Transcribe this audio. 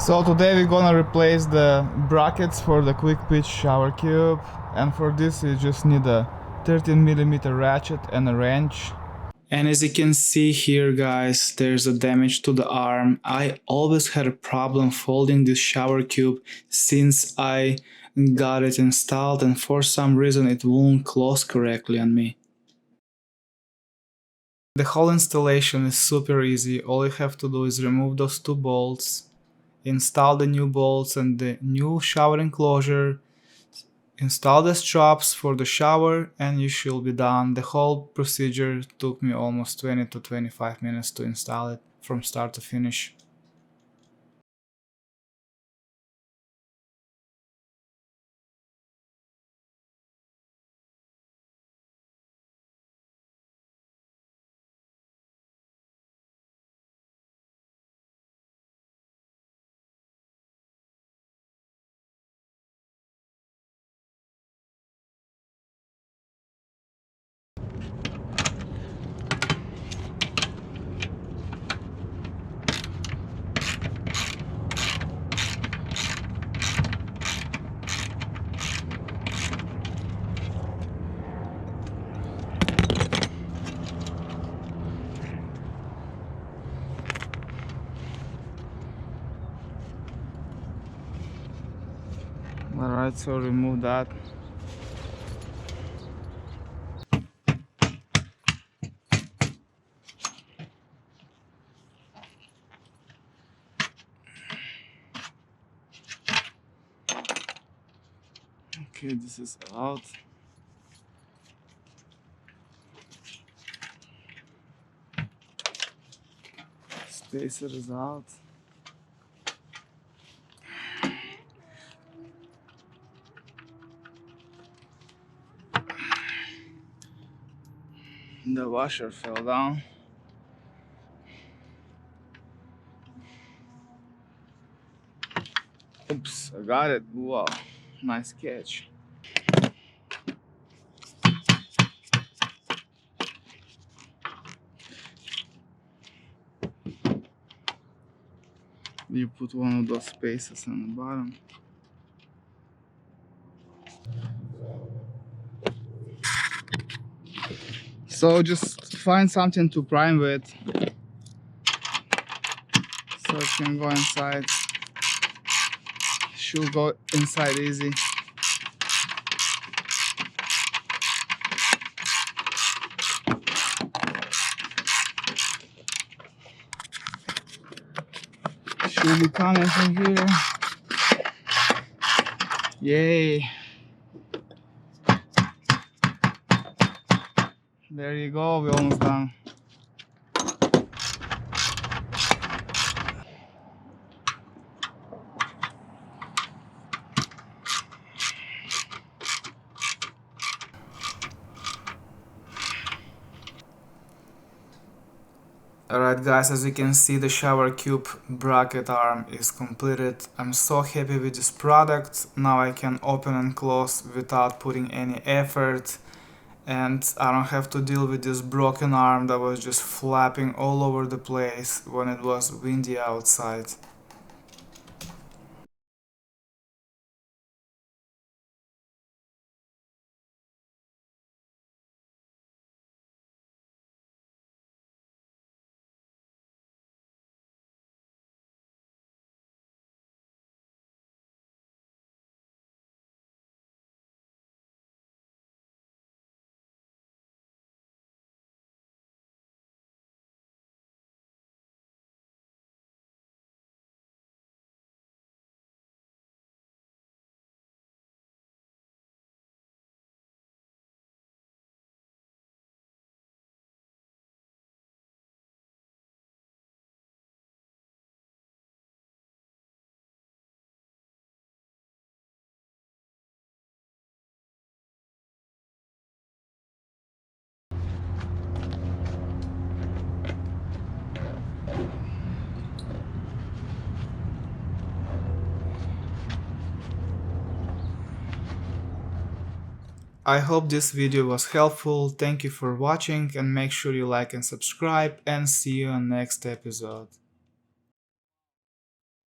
So today we're gonna replace the brackets for the quick pitch shower cube, and for this you just need a 13mm ratchet and a wrench. And as you can see here guys, there's a damage to the arm. I always had a problem folding this shower cube since I got it installed, and for some reason it won't close correctly on me. The whole installation is super easy. All you have to do is remove those two bolts, install the new bolts and the new shower enclosure, install the straps for the shower, and you should be done. The whole procedure took me almost 20 to 25 minutes to install it from start to finish. Alright, so remove that. Okay, this is out. Spacer is out. The washer fell down. Oops, I got it. Wow, nice catch. You put one of those spaces on the bottom. So just find something to prime with, so it can go inside. Should go inside easy. Should be coming from here. Yay! There you go, we're almost done. Alright guys, as you can see, the shower cube bracket arm is completed. I'm so happy with this product. Now I can open and close without putting any effort, and I don't have to deal with this broken arm that was just flapping all over the place when it was windy outside. I hope this video was helpful. Thank you for watching, and make sure you like and subscribe, and see you on next episode.